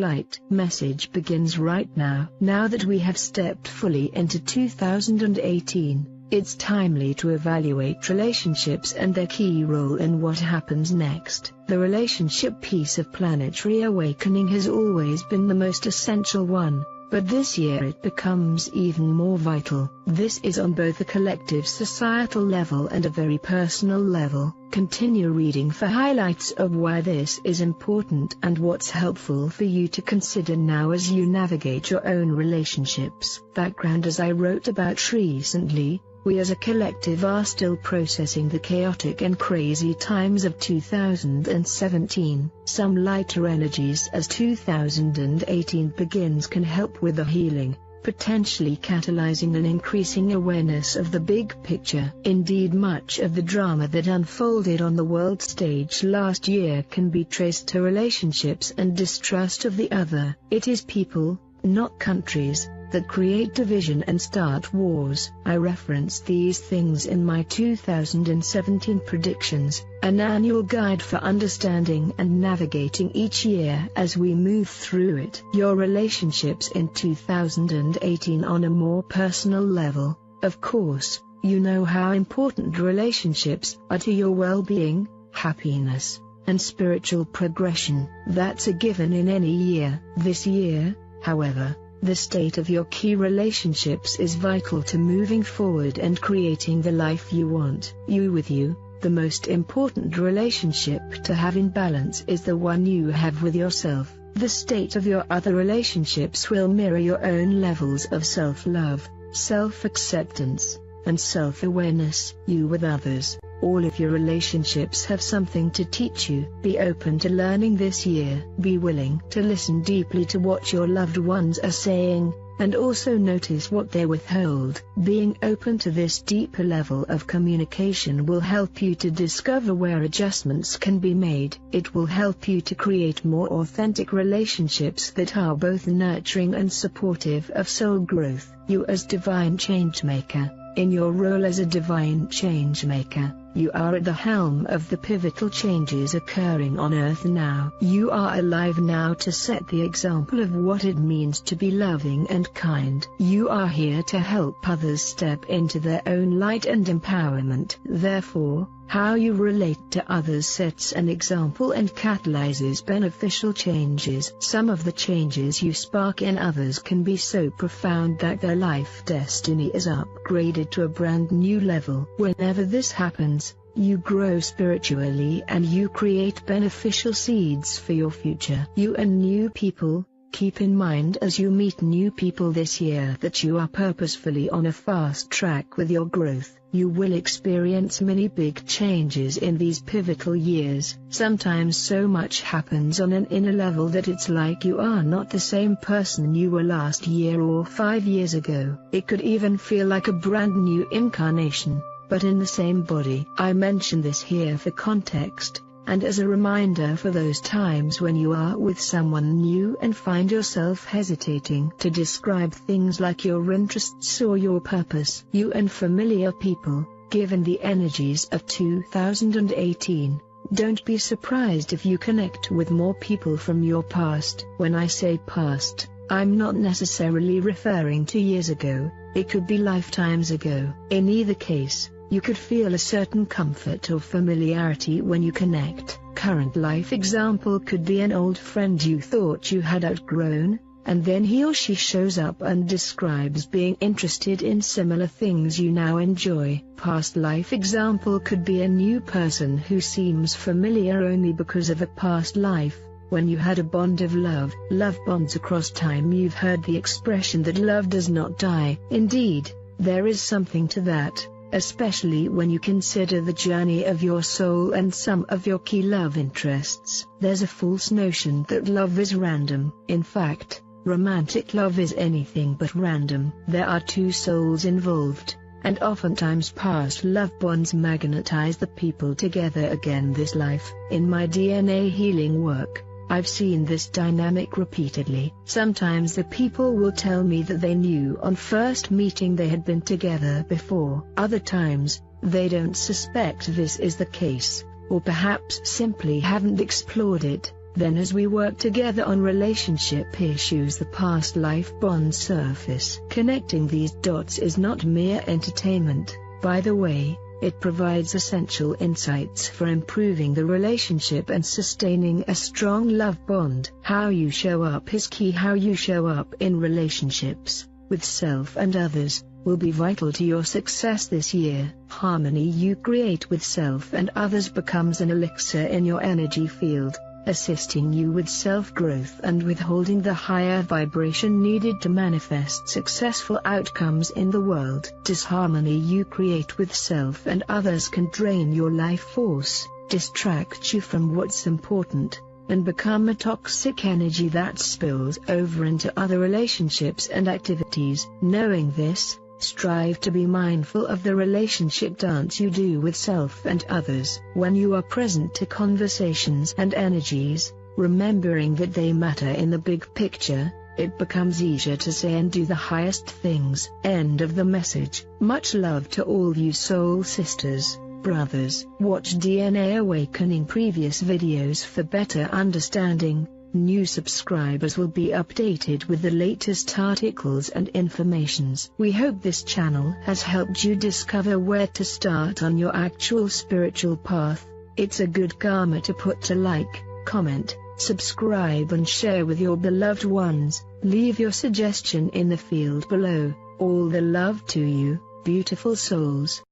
light message begins right now. Now that we have stepped fully into 2018, it's timely to evaluate relationships and their key role in what happens next. The relationship piece of planetary awakening has always been the most essential one, but this year it becomes even more vital. This is on both a collective societal level and a very personal level. Continue reading for highlights of why this is important and what's helpful for you to consider now as you navigate your own relationships. Background: as I wrote about recently, we as a collective are still processing the chaotic and crazy times of 2017. Some lighter energies as 2018 begins can help with the healing, potentially catalyzing an increasing awareness of the big picture. Indeed, much of the drama that unfolded on the world stage last year can be traced to relationships and distrust of the other. It is people, not countries, that create division and start wars. I reference these things in my 2017 predictions, an annual guide for understanding and navigating each year as we move through it. Your relationships in 2018 on a more personal level. Of course, you know how important relationships are to your well-being, happiness, and spiritual progression. That's a given in any year. This year, however, the state of your key relationships is vital to moving forward and creating the life you want. You with you, the most important relationship to have in balance is the one you have with yourself. The state of your other relationships will mirror your own levels of self-love, self-acceptance, and self-awareness. You with others. All of your relationships have something to teach you. Be open to learning this year. Be willing to listen deeply to what your loved ones are saying, and also notice what they withhold. Being open to this deeper level of communication will help you to discover where adjustments can be made. It will help you to create more authentic relationships that are both nurturing and supportive of soul growth. You as divine changemaker. In your role as a divine changemaker, you are at the helm of the pivotal changes occurring on Earth now. You are alive now to set the example of what it means to be loving and kind. You are here to help others step into their own light and empowerment. Therefore, how you relate to others sets an example and catalyzes beneficial changes. Some of the changes you spark in others can be so profound that their life destiny is upgraded to a brand new level. Whenever this happens, you grow spiritually and you create beneficial seeds for your future. You and new people. Keep in mind as you meet new people this year that you are purposefully on a fast track with your growth. You will experience many big changes in these pivotal years. Sometimes so much happens on an inner level that it's like you are not the same person you were last year or 5 years ago. It could even feel like a brand new incarnation, but in the same body. I mention this here for context, and as a reminder for those times when you are with someone new and find yourself hesitating to describe things like your interests or your purpose. You and familiar people, given the energies of 2018, don't be surprised if you connect with more people from your past. When I say past, I'm not necessarily referring to years ago, it could be lifetimes ago. In either case, you could feel a certain comfort or familiarity when you connect. Current life example could be an old friend you thought you had outgrown, and then he or she shows up and describes being interested in similar things you now enjoy. Past life example could be a new person who seems familiar only because of a past life, when you had a bond of love. Love bonds across time. You've heard the expression that love does not die. Indeed, there is something to that, especially when you consider the journey of your soul and some of your key love interests. There's a false notion that love is random. In fact, romantic love is anything but random. There are two souls involved, and oftentimes past love bonds magnetize the people together again this life. In my DNA healing work, I've seen this dynamic repeatedly. Sometimes the people will tell me that they knew on first meeting they had been together before. Other times, they don't suspect this is the case, or perhaps simply haven't explored it. Then as we work together on relationship issues, the past life bonds surface. Connecting these dots is not mere entertainment, by the way. It provides essential insights for improving the relationship and sustaining a strong love bond. How you show up is key. How you show up in relationships, with self and others, will be vital to your success this year. Harmony you create with self and others becomes an elixir in your energy field, assisting you with self-growth and withholding the higher vibration needed to manifest successful outcomes in the world. Disharmony you create with self and others can drain your life force, distract you from what's important, and become a toxic energy that spills over into other relationships and activities. Knowing this, strive to be mindful of the relationship dance you do with self and others. When you are present to conversations and energies, remembering that they matter in the big picture, it becomes easier to say and do the highest things. End of the message. Much love to all you soul sisters, brothers. Watch DNA Awakening previous videos for better understanding. New subscribers will be updated with the latest articles and informations. We hope this channel has helped you discover where to start on your actual spiritual path. It's a good karma to put to like, comment, subscribe and share with your beloved ones. Leave your suggestion in the field below. All the love to you, beautiful souls.